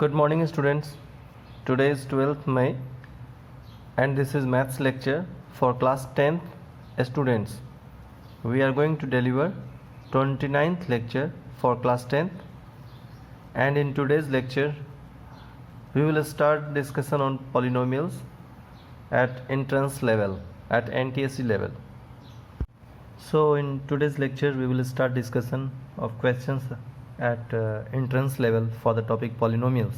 Good morning students. Today is 12th May and this is maths lecture for class 10th students. We are going to deliver 29th lecture for class 10th, and in today's lecture we will start discussion on polynomials at entrance level, at NTSE level. So in today's lecture we will start discussion of questions at entrance level for the topic polynomials.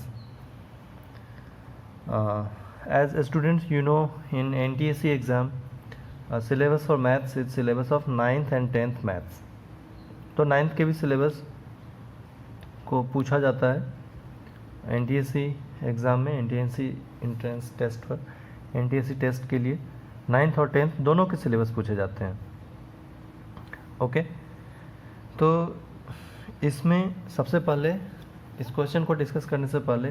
As students, you know, in NTSE exam syllabus for maths is syllabus of 9th and 10th maths. तो 9th के भी syllabus को पूछा जाता है NTSE exam में, NTSE entrance test पर, NTSE test के लिए 9th और 10th दोनों के सिलेबस पूछे जाते हैं. ओके, तो इसमें सबसे पहले इस क्वेश्चन को डिस्कस करने से पहले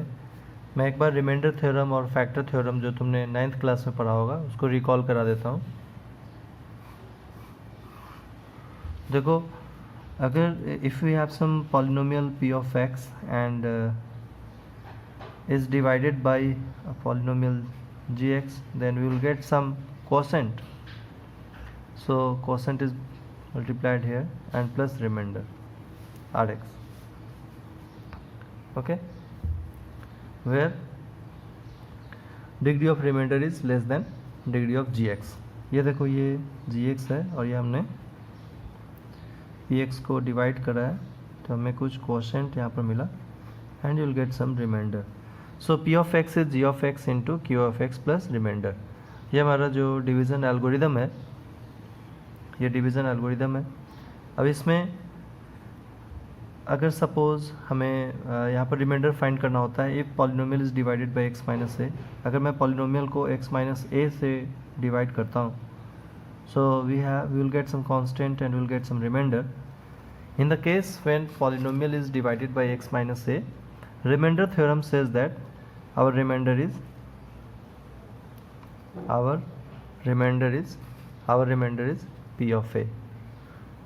मैं एक बार रिमाइंडर थ्योरम और फैक्टर थ्योरम जो तुमने 9th क्लास में पढ़ा होगा उसको रिकॉल करा देता हूँ. देखो, अगर if we have some polynomial p of x and is divided by a polynomial gx, then we will get some quotient. So quotient is multiplied here and plus remainder Rx. Okay, where degree of remainder is less than degree of gx. ये देखो, ये gx है और ये हमने px को divide करा है तो हमें कुछ क्वोशेंट यहाँ पर मिला and you will get some remainder. So p of x is g of x into q of x plus remainder. ये हमारा जो डिवीज़न एल्गोरिदम है, ये डिवीज़न एल्गोरिदम है. अब इसमें अगर सपोज़ हमें यहाँ पर रिमाइंडर फाइंड करना होता है, if polynomial is divided by x minus a. अगर मैं पॉलिनोमियल को x माइनस ए से डिवाइड करता हूँ, so we will get some constant and will get some remainder. In the case when polynomial is divided by x minus a, remainder theorem says that our remainder is p of a.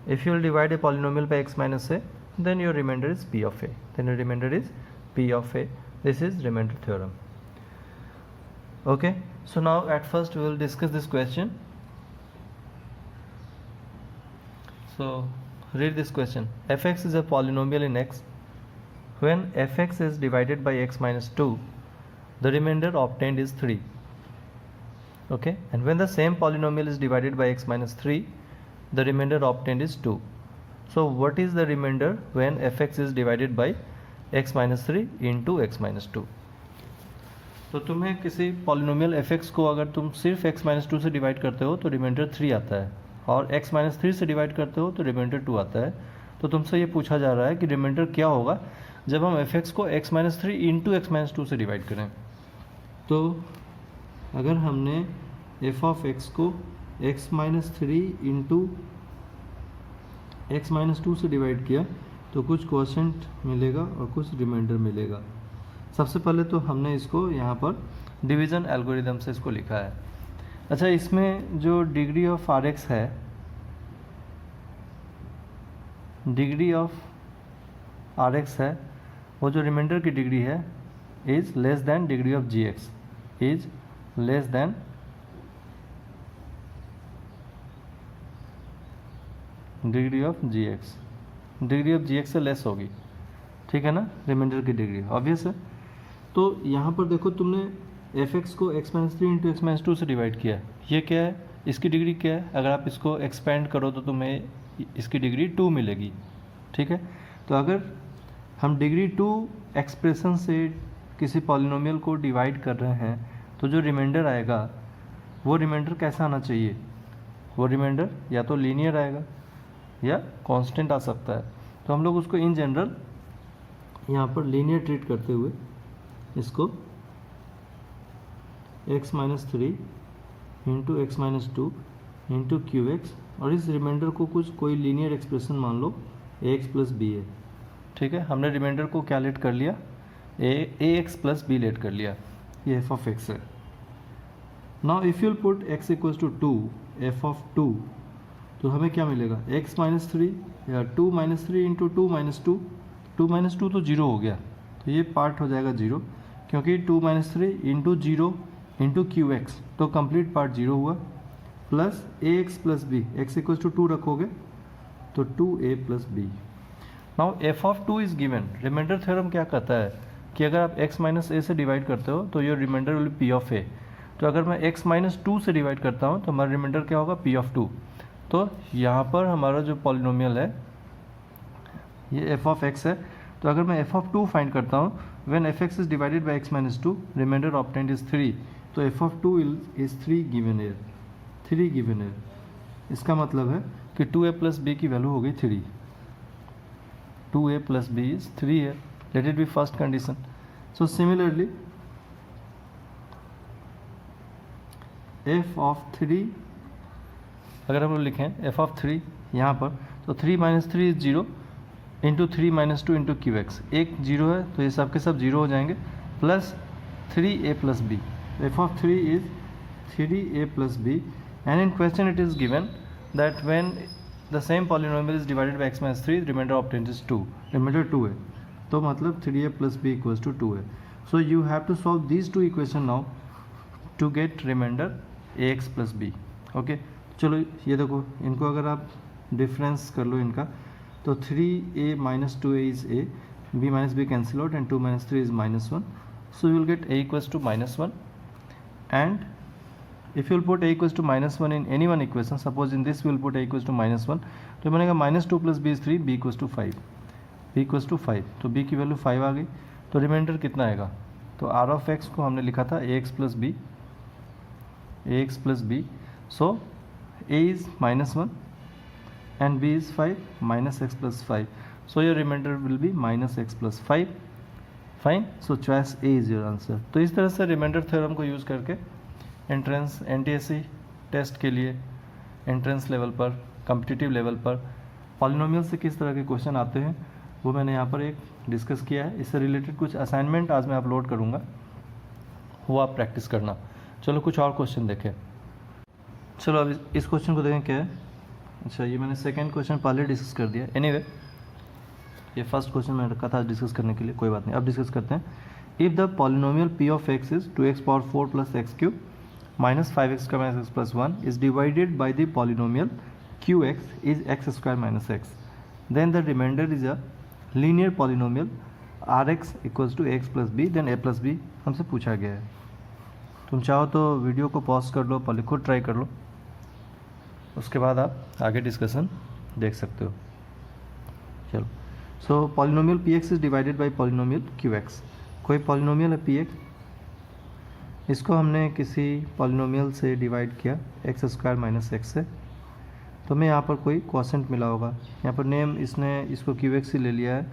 If you will divide a polynomial by x minus a, then your remainder is p of a. This is remainder theorem. Okay, so now at first we will discuss this question. So read this question. Fx is a polynomial in x. When fx is divided by x minus 2, the remainder obtained is 3. Okay, and when the same polynomial is divided by x minus 3, the remainder obtained is 2. So what is the remainder when fx is divided by x minus 3 into x minus 2? तो तुम्हें किसी polynomial fx को अगर तुम सिर्फ x minus 2 से divide करते हो तो रिमाइंडर 3 आता है, और x minus 3 से डिवाइड करते हो तो रिमाइंडर 2 आता है. तो तुमसे ये पूछा जा रहा है कि रिमाइंडर क्या होगा जब हम fx को x minus 3 into x minus 2 से डिवाइड करें. तो अगर हमने f ऑफ x को x minus 3 into x minus 2 से डिवाइड किया तो कुछ क्वोशेंट मिलेगा और कुछ रिमाइंडर मिलेगा. सबसे पहले तो हमने इसको यहाँ पर डिवीज़न एल्गोरिदम से इसको लिखा है. अच्छा, इसमें जो डिग्री ऑफ Rx है, डिग्री ऑफ Rx है, वो जो रिमाइंडर की डिग्री है is less than degree of Gx, is less than degree of gx. Degree of gx से लेस होगी, ठीक है ना, रिमाइंडर की डिग्री, ऑब्वियस है. तो यहाँ पर देखो, तुमने fx को x minus 3 into x minus 2 से डिवाइड किया. ये क्या है, इसकी डिग्री क्या है? अगर आप इसको एक्सपेंड करो तो तुम्हें इसकी डिग्री 2 मिलेगी, ठीक है. तो अगर हम डिग्री 2 एक्सप्रेशन से किसी पॉलिनोमियल को डिवाइड कर रहे हैं तो जो रिमाइंडर आएगा वो रिमाइंडर कैसा आना चाहिए? वो रिमाइंडर या तो लीनियर आएगा या कांस्टेंट आ सकता है. तो हम लोग उसको इन जनरल यहाँ पर लीनियर ट्रीट करते हुए इसको x minus 3 into x minus 2 into q x, और इस रिमाइंडर को कोई लीनियर एक्सप्रेशन मान लो ax प्लस बी है, ठीक है. हमने रिमाइंडर को क्या लेट कर लिया? ax प्लस बी लेट कर लिया. ये f ऑफ x है. Now if you put x equals to 2, f of 2, तो हमें क्या मिलेगा? x माइनस 3 या 2 माइनस 3 इंटू 2 माइनस 2. 2 माइनस 2 तो 0 हो गया, तो ये पार्ट हो जाएगा 0, क्योंकि 2 - 3 इंटू 0 इंटू क्यू एक्स, तो कंप्लीट पार्ट 0 हुआ, plus a x plus b, x equal to 2 रखोगे तो 2a plus b. Now f of 2 is given. Remainder theorem क्या कहता है कि अगर आप x माइनस ए से डिवाइड करते हो तो your remainder will p of a. तो अगर मैं x माइनस 2 से डिवाइड करता हूँ तो हमारा रिमाइंडर क्या होगा, p ऑफ 2। तो यहाँ पर हमारा जो पॉलिनोमियल है ये f ऑफ x है। तो अगर मैं f ऑफ 2 फाइंड करता हूँ, when fx is divided by x minus 2, remainder obtained is 3, तो f of 2 is 3 given here, 3 given here. इसका मतलब है कि 2a प्लस बी की वैल्यू हो गई 3, 2a प्लस बी इज 3 है। Let it be first condition. So similarly f of 3, अगर हम लोग लिखें f ऑफ 3 यहाँ पर, तो 3 minus 3 is 0 into 3 minus 2 into q x, एक 0 है तो ये सब के सब 0 हो जाएंगे, plus 3a plus b. f of 3 is 3a plus b, and in question it is given that when the same polynomial is divided by x minus 3, remainder obtained is 2, remainder 2 है, तो मतलब 3a plus b equals to 2 है। So you have to solve these two equation now to get remainder ax plus b। okay, चलो ये देखो, इनको अगर आप डिफरेंस कर लो इनका, तो 3a minus 2a is a, b minus b cancel out, and 2 minus 3 is minus 1, so you will get a equals to minus 1, and if you will put a equals to minus 1 in any one equation, suppose in this we will put a equals to minus 1, तो बनेगा minus 2 plus b is 3, b equals to 5, b equals to 5, तो b की value 5 आ गई। तो reminder कितना आएगा, तो r of x को हमने लिखा था ax plus b, ax plus b, so a is minus 1 and b is 5, minus x plus 5, so your remainder will be minus x plus 5, fine, so choice a is your answer। तो इस तरह से remainder theorem को use करके entrance NTSC test के लिए entrance level पर, competitive level पर पॉलिनोमियल से किस तरह के क्वेश्चन आते हैं वो मैंने यहाँ पर एक डिस्कस किया है। इससे रिलेटेड कुछ असाइनमेंट आज मैं अपलोड करूँगा, वो आप प्रैक्टिस करना। चलो कुछ और क्वेश्चन देखें। चलो अब इस क्वेश्चन को देखें क्या है। अच्छा, ये मैंने सेकेंड क्वेश्चन पहले डिस्कस कर दिया। एनीवे ये फर्स्ट क्वेश्चन मैंने रखा था डिस्कस करने के लिए, कोई बात नहीं, अब डिस्कस करते हैं। If the polynomial p of x is 2x power 4 plus x cube minus 5x square minus x plus 1 is divided by the polynomial qx is x square minus x, then the remainder is a linear polynomial rx equals to x plus b, then a plus b हमसे पूछा गया है। तुम चाहो तो video को pause कर लो, पहले खुद ट्राई कर लो, उसके बाद आप आगे डिस्कशन देख सकते हो। चलो, so polynomial px is divided by polynomial qx। कोई पॉलिनोमियल है px, इसको हमने किसी पॉलिनोमियल से डिवाइड किया एक्स स्क्वायर माइनस एक्स से, तो हमें यहाँ पर कोई क्वोशेंट मिला होगा। यहाँ पर नेम इसने इसको क्यू एक्स ही ले लिया है।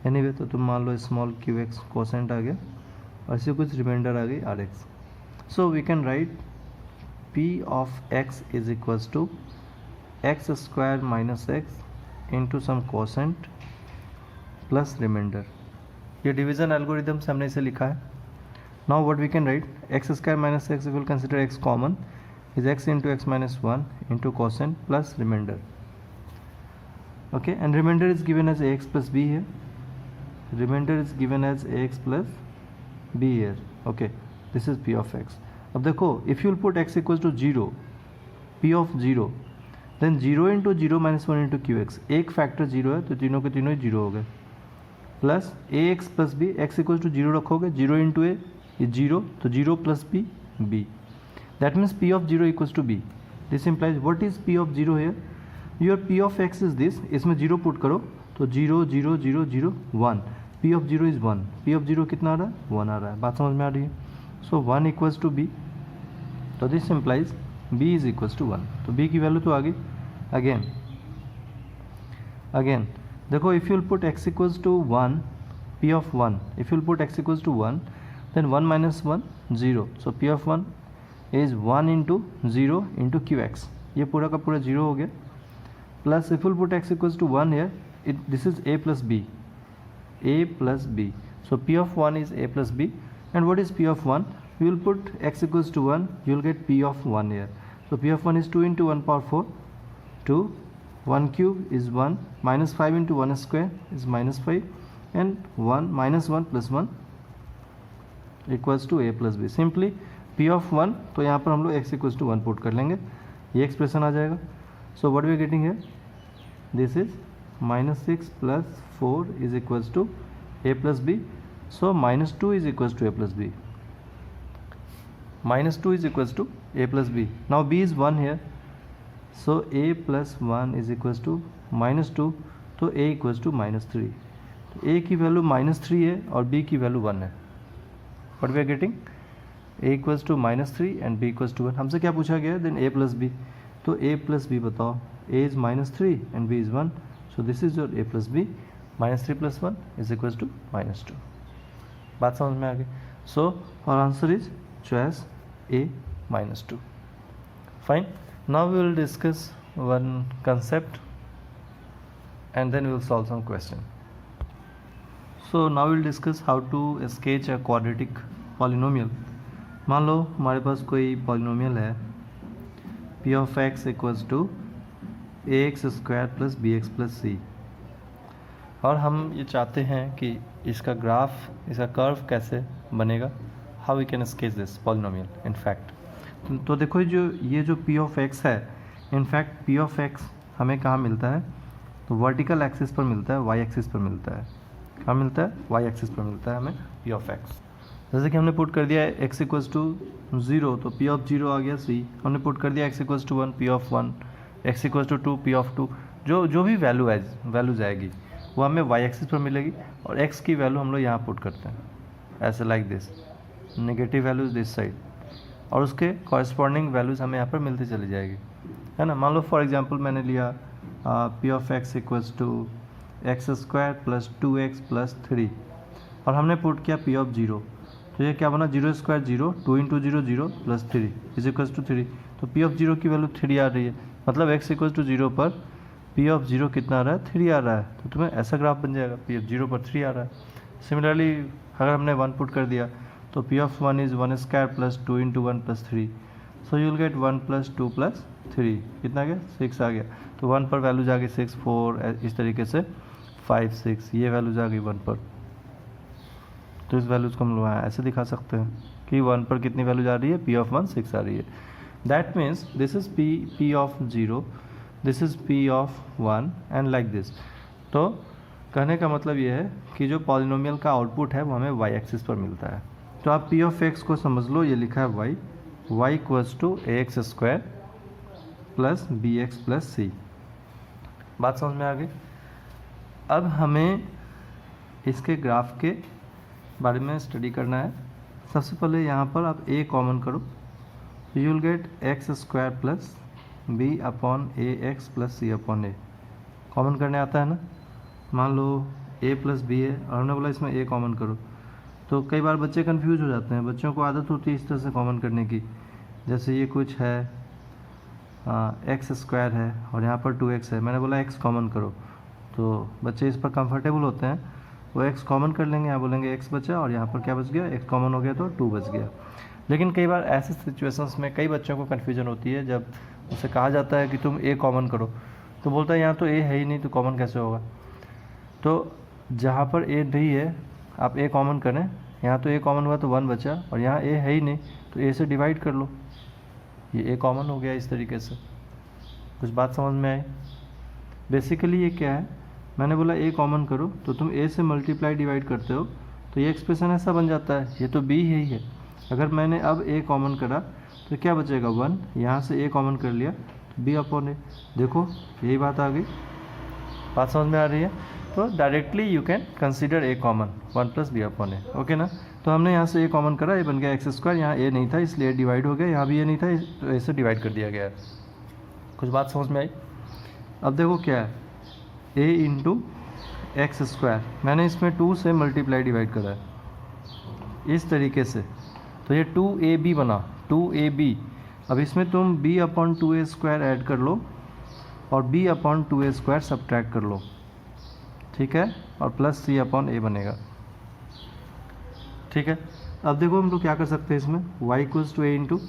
एनीवे तो तुम मान लो स्मॉल क्यू एक्स क्वोशेंट आ गया और इसे कुछ रिमाइंडर आ गई r x. So we can write p of x is equals to x square minus x into some quotient plus remainder. ये डिवीज़न एल्गोरिथम से हमने इसे लिखा है। Now what we can write, x square minus x, if we will consider x common, is x into x minus 1 into quotient plus remainder. Okay, and remainder is given as ax plus b here. Remainder is given as ax plus b here. Okay, this is p of x. अब देखो, if you will put x equals to 0, p of 0, then 0 into 0 minus 1 into qx, एक factor 0 है तो तीनों के तीनों ही 0 हो गए, plus ax plus b, x equals to 0 रखोगे, 0 into a is 0, तो 0 plus b, b. That means p of 0 equals to b. This implies what is p of 0 here? Your p of x is this, इसमें 0 put करो तो 0 0 0 0 1, p of 0 is 1, p of 0 कितना आ रहा है, 1 आ रहा है। बात समझ में आ रही है? So 1 equals to b, तो this implies b is equals to 1, तो b की वैल्यू तो आ गई। again देखो, if you will put x equals to 1, p of 1, if you will put x equals to 1, then 1 minus 1 0, so p of 1 is 1 into 0 into qx, ये पूरा का पूरा 0 हो गया, plus if you put x equals to 1 here, this is a plus b, so p of 1 is a plus b, and what is p of 1? You will put x equals to 1, you will get p of 1 here, so p of 1 is 2 into 1 power 4, 2, 1 cube is 1, minus 5 into 1 square is minus 5, and 1 -1 + 1 equals to a + b। Simply p of 1, तो यहाँ पर हम लोग x = 1 put कर लेंगे, ये expression आ जाएगा। So what we are getting here, this is -6 + 4 is equals to a + b। So -2 is equals to a + b, -2 is equals to a plus b. Now b is 1 here, so a plus 1 is equals to -2, तो a equals to -3। तो a की value -3 है और b की value 1 है। What we are getting, a equals to -3 and b equals to 1। हमसे क्या पूछा गया है, देन a plus b, तो a plus b बताओ, a is -3 and b is 1, so this is your a plus b, -3 + 1 is equals to -2। बात समझ में आ गई। So our answer is choice A, -2। Fine. Now we will discuss one concept and then we will solve some question. So now we will discuss how to sketch a quadratic polynomial। मान लो हमारे पास कोई polynomial है p of x equals to ax² + bx + c, और हम ये चाहते हैं कि इसका ग्राफ, इसका कर्व कैसे बनेगा, how we can sketch this polynomial in fact। तो देखो ये जो p of x है, in fact p of x हमें कहाँ मिलता है, तो वर्टिकल एक्सिस पर मिलता है, y एक्सिस पर मिलता है। कहाँ मिलता है, y एक्सिस पर मिलता है हमें p of x। जैसे कि हमने पुट कर दिया है x = 0, तो p of 0 आ गया c। हमने पुट कर दिया x = 1, p of 1, x = 2, p of 2। जो भी वैल्यू जाएगी वो हमें y एक्सिस पर मिलेगी, और x की वैल्यू हम लोग यहाँ पुट करते हैं ऐसे, like this, negative values this side, और उसके कॉरस्पॉन्डिंग वैल्यूज़ हमें यहाँ पर मिलती चली जाएगी, है ना। मान लो फॉर एग्जांपल मैंने लिया p of x = x² + 2x + 3, और हमने पुट किया p of 0, तो ये क्या बना, 0² 0, 2 × 0 0 + 3 इज इक्वल्स टू 3। तो p of 0 की वैल्यू 3 आ रही है, मतलब x = 0 पर p of 0 कितना आ रहा है, 3 आ रहा है, तो तुम्हें ऐसा ग्राफ बन जाएगा, p of 0 पर 3 आ रहा है। सिमिलरली अगर हमने 1 पुट कर दिया, तो p of 1 is 1² + 2 × 1 + 3, so you will gate 1 + 2 + 3, कितना आ गया, 6 आ गया। तो 1 पर वैल्यूज आ गई 6, 4, इस तरीके से 5, 6, ये वैल्यूज आ गई 1 पर। तो इस वैल्यूज को हम लोग ऐसे दिखा सकते हैं कि 1 पर कितनी वैल्यूज आ रही है, p of 1 6 आ रही है। That means this is p of 0, this is p of 1 and like this. तो कहने का मतलब ये है कि जो पॉलिनोमियल का आउटपुट है वो हमें y एक्सिस पर मिलता है। तो आप p of x को समझ लो, ये लिखा है y = ax² + bx + c। बात समझ में आ गई। अब हमें इसके ग्राफ के बारे में स्टडी करना है। सबसे पहले यहाँ पर आप a कॉमन करो, तो you will gate x² + b/ax + c/a। Common करने आता है ना। मान लो a + b है और हमने बोला इसमें a कॉमन करो, तो कई बार बच्चे कंफ्यूज हो जाते हैं, बच्चों को आदत होती है इस तरह से कॉमन करने की। जैसे ये कुछ है x² है और यहाँ पर 2x है, मैंने बोला x कॉमन करो, तो बच्चे इस पर कंफर्टेबल होते हैं, वो x कॉमन कर लेंगे, यहाँ बोलेंगे x बचा और यहाँ पर क्या बच गया, x कॉमन हो गया तो 2 बच गया। लेकिन कई बार ऐसे सिचुएशंस में कई बच्चों को कन्फ्यूजन होती है, जब उसे कहा जाता है कि तुम a कॉमन करो, तो बोलता है यहाँ तो a है ही नहीं, तो कॉमन कैसे होगा। तो जहाँ पर a नहीं है आप a कॉमन करें, यहाँ तो a कॉमन हुआ तो 1 बचा, और यहाँ a है ही नहीं तो a से डिवाइड कर लो, ये a कॉमन हो गया। इस तरीके से कुछ बात समझ में आई। बेसिकली ये क्या है, मैंने बोला a कॉमन करो, तो तुम a से मल्टीप्लाई डिवाइड करते हो, तो ये एक्सप्रेशन ऐसा बन जाता है, ये तो b ही है। अगर मैंने अब a कॉमन करा तो क्या बचेगा, 1, यहाँ से a कॉमन कर लिया तो b/a। देखो यही बात आ गई, बात समझ में आ रही है। तो directly you can consider a common, 1 + b/a, okay ना। तो हमने यहाँ से a कॉमन करा, ये बन गया x², यहाँ a नहीं था इसलिए डिवाइड हो गया, यहाँ भी a नहीं था तो a से डिवाइड कर दिया गया है। कुछ बात समझ में आई। अब देखो क्या है, a × x², मैंने इसमें 2 से मल्टीप्लाई डिवाइड करा है इस तरीके से, तो ये 2ab बना, 2ab। अब इसमें तुम b/2a² ऐड कर लो और b/2a² सब्ट्रैक्ट कर लो, ठीक है, और प्लस c/a बनेगा, ठीक है। अब देखो हम लोग क्या कर सकते हैं इसमें, y = a,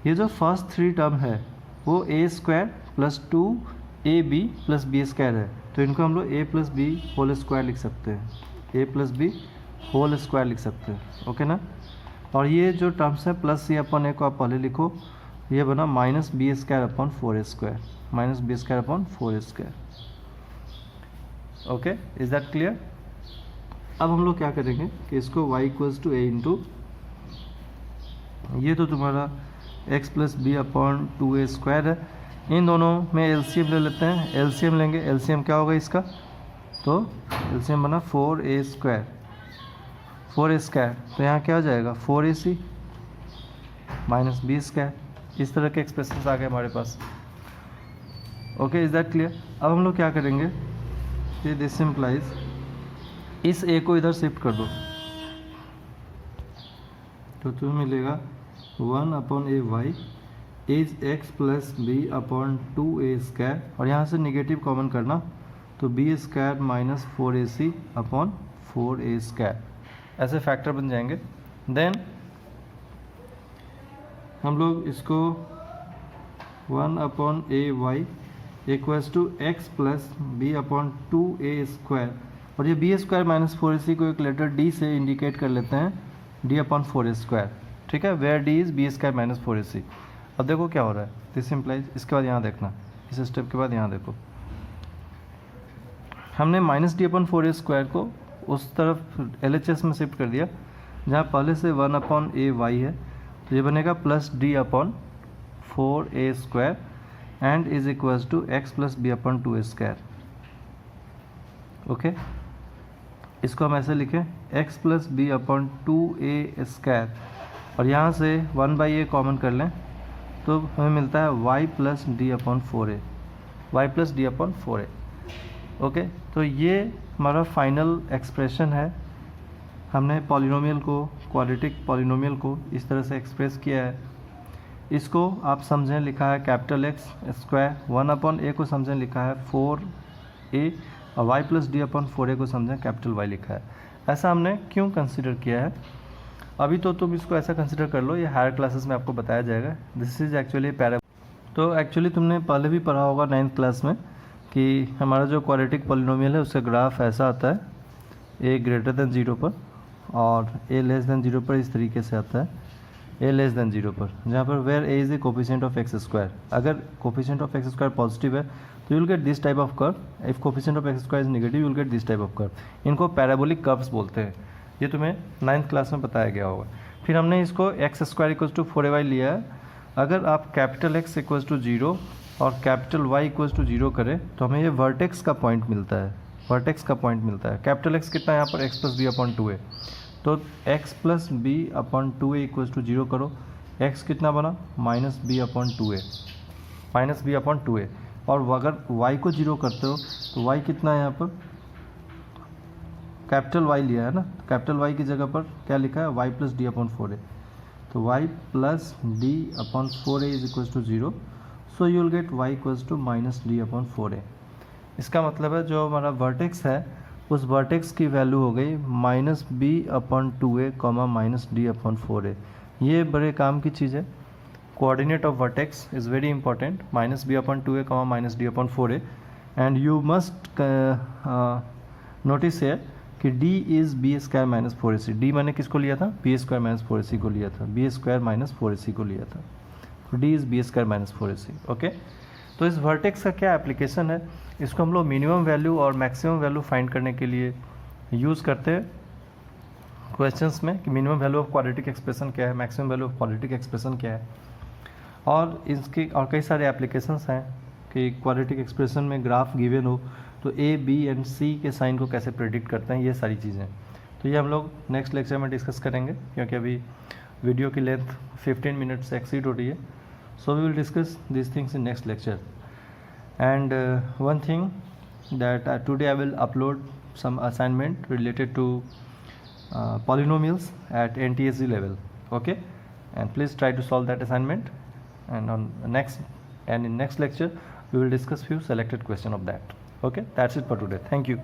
ये जो फर्स्ट 3 टर्म है वो a² + 2ab + b² है, तो इनको हम लोग a + b² लिख सकते हैं, ए प्लस बी होल स्क्वायर लिख सकते हैं, ओके ना। और ये जो टर्म्स है प्लस सी अपन ए को आप पहले लिखो, ये बना minus b square upon 4 square, minus b square upon 4 square, okay. Is that clear? अब हम लोग क्या करेंगे कि इसको y equals to a into, ये तो तुम्हारा x plus b upon 2a square है, इन दोनों में एलसीएम ले लेते हैं। एलसीएम लेंगे, एलसीएम क्या होगा इसका, तो एलसीएम बना 4a स्क्वायर, 4a स्क्वायर, तो यहाँ क्या हो जाएगा 4ac माइनस बी स्क्वायर। इस तरह के एक्सप्रेशन आ गए हमारे पास, ओके। Is that clear? अब हम लोग क्या करेंगे कि दिस सिंप्लाइज, इस a को इधर शिफ्ट कर दो, तो तुम्हें मिलेगा 1 upon a y is x plus b upon 2a square, और यहाँ से निगेटिव कॉमन करना, तो b square minus 4ac upon 4a square, ऐसे फैक्टर बन जाएंगे। देन हम लोग इसको 1 upon a y equals to x plus b upon 2a square, और ये बी स्क्वायर माइनस 4ac को एक लेटर डी से इंडिकेट कर लेते हैं, डी अपॉन 4a स्क्वायर, ठीक है, where d is b square minus 4ac। अब देखो क्या हो रहा है, दिस सिंप्लाइज, इसके बाद यहाँ देखना, इस स्टेप के बाद यहाँ देखो, हमने minus d upon 4a square को उस तरफ LHS में शिफ्ट कर दिया जहाँ पहले से 1 अपॉन ए वाई है, तो ये बनेगा plus d upon 4a square and is equals to x plus b upon 2a square, okay. इसको हम ऐसे लिखें x plus b upon 2a square, और यहाँ से 1/a कॉमन कर लें, तो हमें मिलता है y plus d upon 4a, y plus d upon 4a, okay. तो ये हमारा फाइनल एक्सप्रेशन है। हमने पॉलिनोमियल को, क्वाड्रेटिक पॉलिनोमियल को इस तरह से एक्सप्रेस किया है। इसको आप समझें, लिखा है कैपिटल एक्स स्क्वायर, 1 अपॉन ए को समझें लिखा है 4a, और y plus d upon 4a को समझें कैपिटल y लिखा है। ऐसा हमने क्यों कंसिडर किया है, अभी तो तुम इसको ऐसा कंसिडर कर लो, ये हायर क्लासेस में आपको बताया जाएगा। This is actually parabola. तो एक्चुअली तुमने पहले भी पढ़ा होगा 9th क्लास में कि हमारा जो क्वाड्रेटिक पॉलिनोमियल है उसका ग्राफ ऐसा आता है, a ग्रेटर देन 0 पर और a लेस देन 0 पर इस तरीके से आता है, a लेस देन 0 पर, जहाँ पर where a is a coefficient of x square. अगर coefficient of x square positive है तो you will get this type of curve, if coefficient of x square is negative you will get this type of curve. इनको parabolic curves बोलते हैं, ये तुम्हें 9th class में बताया गया होगा। फिर हमने इसको x square equals to 4ay लिया है। अगर आप कैपिटल एक्स इक्वल्स टू 0 और कैपिटल वाई इक्वल्स टू 0 करें तो हमें ये वर्टेक्स का पॉइंट मिलता है, वर्टेक्स का पॉइंट मिलता है। कैपिटल एक्स कितना है यहाँ पर, x plus b upon 2a, तो x plus b upon 2a equals to 0 करो, एक्स कितना बना minus b upon 2a, minus b upon 2a, और अगर y को 0 करते हो तो y कितना है यहाँ पर, कैपिटल y लिया है ना, कैपिटल y की जगह पर क्या लिखा है y plus d upon 4a, तो y plus d upon 4a is equals to 0, so you will get y equals to minus d upon 4a। इसका मतलब है जो हमारा वर्टेक्स है उस वर्टेक्स की वैल्यू हो गई minus b upon 2a comma minus d upon 4a। ये बड़े काम की चीज़ है, coordinate of vertex is very important, minus b upon 2a comma minus d upon 4a, and you must notice here कि d is b square minus 4ac। d मैंने किसको लिया था, b square minus 4ac को लिया था, b square minus 4ac को लिया था, d is b square minus 4ac, okay. तो इस वर्टेक्स का क्या एप्लीकेशन है, इसको हम लोग मिनिमम वैल्यू और मैक्सिमम वैल्यू फाइंड करने के लिए यूज़ करते हैं क्वेश्चंस में, कि minimum value of quadratic expression क्या है, maximum value of quadratic expression क्या है। और इसके और कई सारे एप्लीकेशंस हैं कि क्वाड्रेटिक एक्सप्रेशन में ग्राफ गिवन हो तो ए बी एंड सी के साइन को कैसे प्रेडिक्ट करते हैं, ये सारी चीज़ें। तो ये हम लोग नेक्स्ट लेक्चर में डिस्कस करेंगे, क्योंकि अभी वीडियो की लेंथ 15 मिनट से एक्सीड हो रही है। So we will discuss this things in next lecture. And one thing that today I will upload some assignment related to polynomials at NTSC level, okay, and please try to solve that assignment, and in next lecture we will discuss few selected question of that, okay. That's it for today. Thank you.